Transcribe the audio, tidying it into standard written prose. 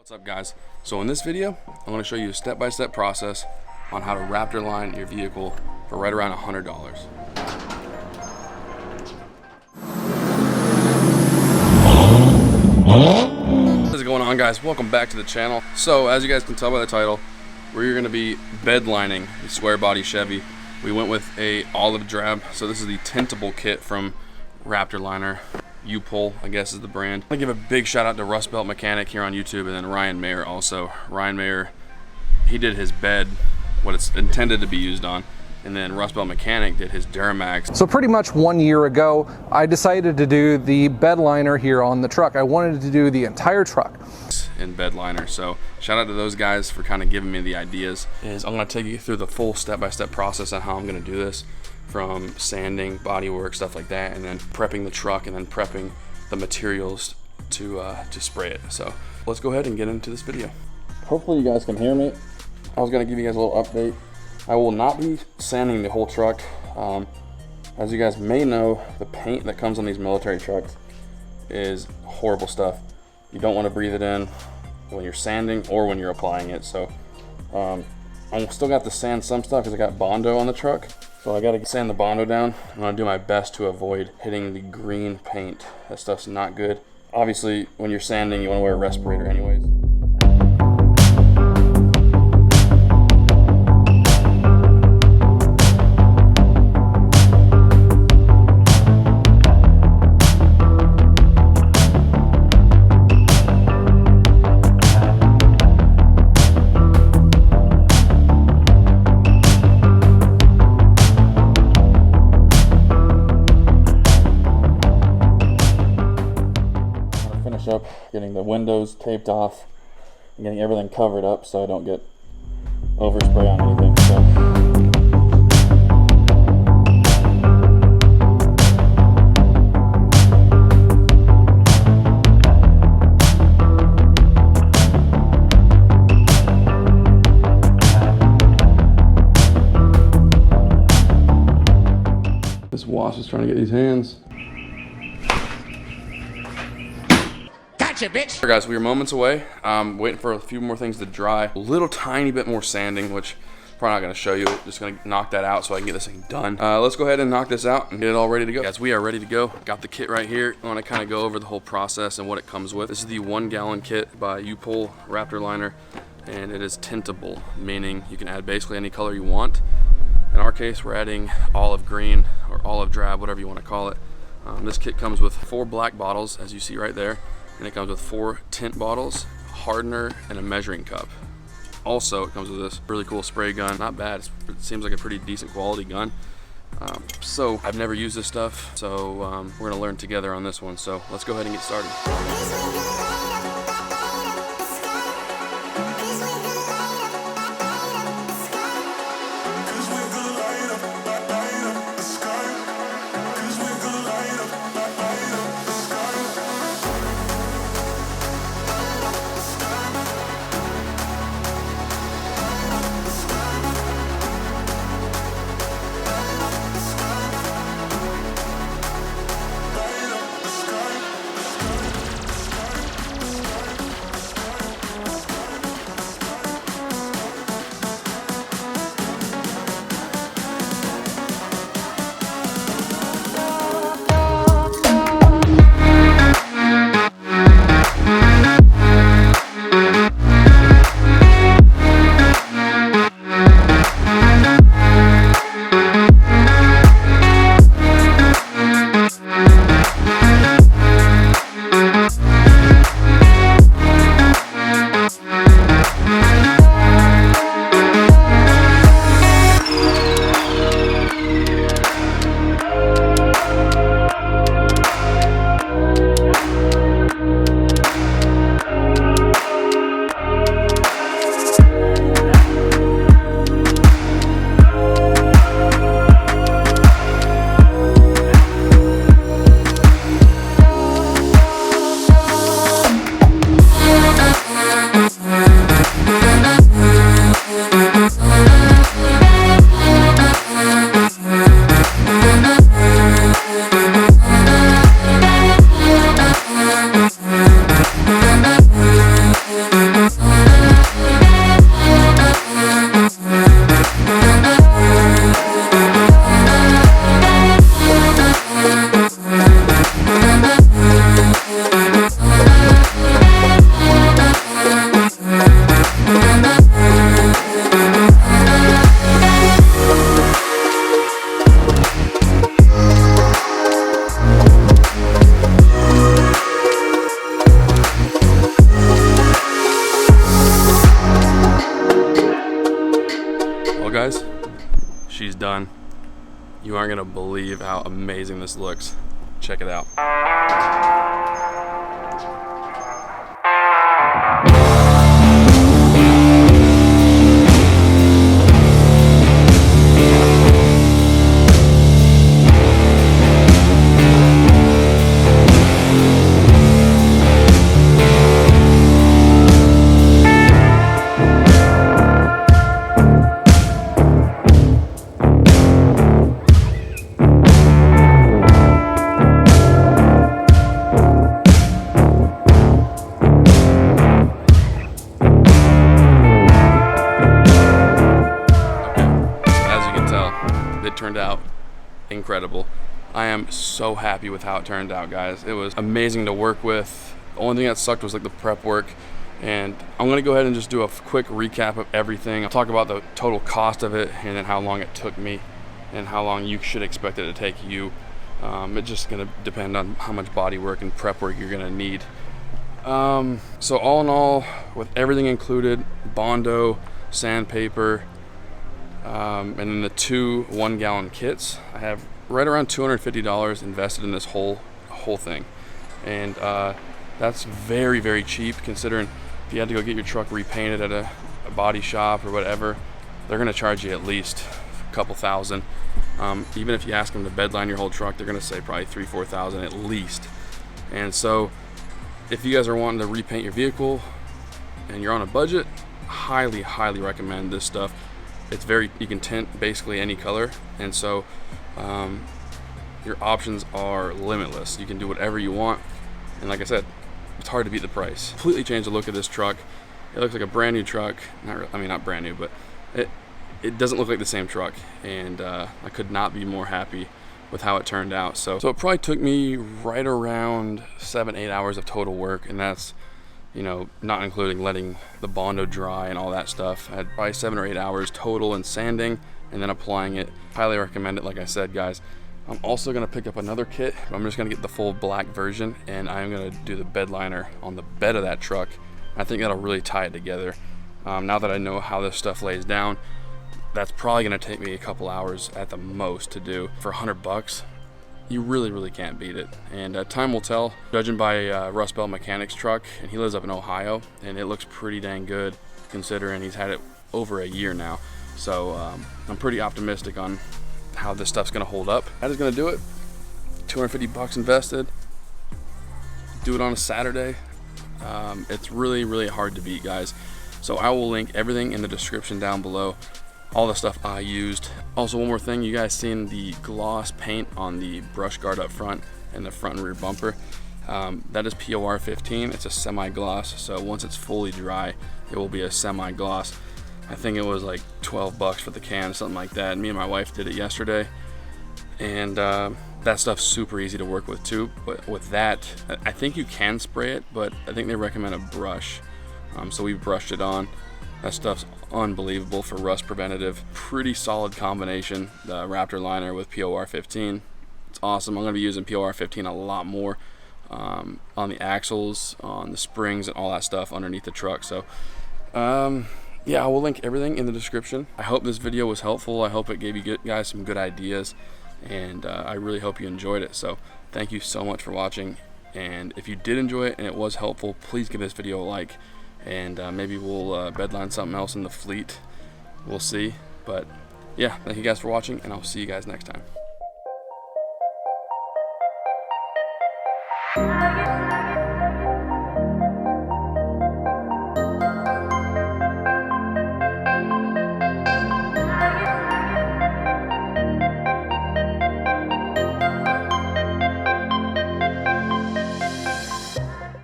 What's up, guys? So in this video, I'm going to show you a step-by-step process on how to Raptor line your vehicle for right around $100. What is going on, guys? Welcome back to the channel. So as you guys can tell by the title, we're going to be bed lining a square body Chevy. We went with a olive drab, so this is the tintable kit from Raptor Liner. U-Pull, I guess, is the brand. I want to give a big shout out to Rust Belt Mechanic here on YouTube, and then Ryan Mayer also. Ryan Mayer, he did his bed, what it's intended to be used on, and then Rust Belt Mechanic did his Duramax. So pretty much 1 year ago, I decided to do the bed liner here on the truck. I wanted to do the entire truck in bed liner, so shout out to those guys for kind of giving me the ideas. I'm going to take you through the full step-by-step process on how I'm going to do this, from sanding, bodywork, stuff like that, and then prepping the truck, and then prepping the materials to spray it. So let's go ahead and get into this video. Hopefully you guys can hear me. I was going to give you guys a little update. I will not be sanding the whole truck. As you guys may know, the paint that comes on these military trucks is horrible stuff. You don't want to breathe it in when you're sanding or when you're applying it. So I still got to sand some stuff because I got Bondo on the truck. So I gotta sand the Bondo down. I'm gonna do my best to avoid hitting the green paint. That stuff's not good. Obviously, when you're sanding, you wanna wear a respirator anyways. Up getting the windows taped off and getting everything covered up so I don't get overspray on anything. This wasp is trying to get these hands. Bitch. Alright, guys, we are moments away. Waiting for a few more things to dry. A little tiny bit more sanding, which I'm probably not going to show you. Just going to knock that out so I can get this thing done. Let's go ahead and knock this out and get it all ready to go. Guys, we are ready to go. Got the kit right here. I want to kind of go over the whole process and what it comes with. This is the 1 gallon kit by U-Pull Raptor Liner, and it is tintable, meaning you can add basically any color you want. In our case, we're adding olive green or olive drab, whatever you want to call it. This kit comes with 4 black bottles, as you see right there. And it comes with 4 tint bottles, hardener, and a measuring cup. Also, it comes with this really cool spray gun. Not bad. It seems like a pretty decent quality gun. So I've never used this stuff, so we're gonna learn together on this one. So let's go ahead and get started. done. You aren't gonna believe how amazing this looks. Check it out. It turned out incredible. I am so happy with how it turned out, guys. It was amazing to work with. The only thing that sucked was like the prep work, and I'm gonna go ahead and just do a quick recap of everything. I'll talk about the total cost of it, and then how long it took me and how long you should expect it to take you. It's just gonna depend on how much body work and prep work you're gonna need. So all in all, with everything included, Bondo, sandpaper, and then the 2 1-gallon kits, I have right around $250 invested in this whole thing, and that's very, very cheap considering if you had to go get your truck repainted at a body shop or whatever, they're going to charge you at least a couple thousand. Even if you ask them to bedline your whole truck, they're going to say probably $3,000-4,000 at least. And so if you guys are wanting to repaint your vehicle and you're on a budget, highly recommend this stuff. It's you can tint basically any color, and so your options are limitless. You can do whatever you want, and like I said, it's hard to beat the price. Completely changed the look of this truck. It looks like a brand new truck. Not brand new, but it doesn't look like the same truck, and I could not be more happy with how it turned out. So it probably took me right around 7-8 hours of total work, and that's, you know, not including letting the Bondo dry and all that stuff. I had probably 7 or 8 hours total in sanding and then applying it. Highly recommend it, like I said, guys. I'm also gonna pick up another kit. I'm just gonna get the full black version, and I'm gonna do the bed liner on the bed of that truck. I think that'll really tie it together. Now that I know how this stuff lays down, that's probably gonna take me a couple hours at the most to do. For $100, you really can't beat it, and time will tell. Judging by Rust Belt Mechanic's truck, and he lives up in Ohio, and it looks pretty dang good considering he's had it over a year now. So I'm pretty optimistic on how this stuff's gonna hold up. That is gonna do it. $250 invested. Do it on a Saturday. It's really hard to beat, guys. So I will link everything in the description down below. All the stuff I used. Also, one more thing, you guys seen the gloss paint on the brush guard up front and the front and rear bumper? That is POR 15. It's a semi-gloss, so once it's fully dry, it will be a semi-gloss. I think it was like $12 for the can, something like that. Me and my wife did it yesterday, and that stuff's super easy to work with too. But with that, I think you can spray it, but I think they recommend a brush. So we brushed it on. That stuff's unbelievable for rust preventative. Pretty solid combination, the Raptor liner with POR 15. It's awesome. I'm going to be using POR 15 a lot more on the axles, on the springs, and all that stuff underneath the truck. So yeah, I will link everything in the description. I hope this video was helpful. I hope it gave you guys some good ideas, and I really hope you enjoyed it. So thank you so much for watching, and if you did enjoy it and it was helpful, please give this video a like. And maybe we'll bedline something else in the fleet. We'll see. But yeah, thank you guys for watching, and I'll see you guys next time.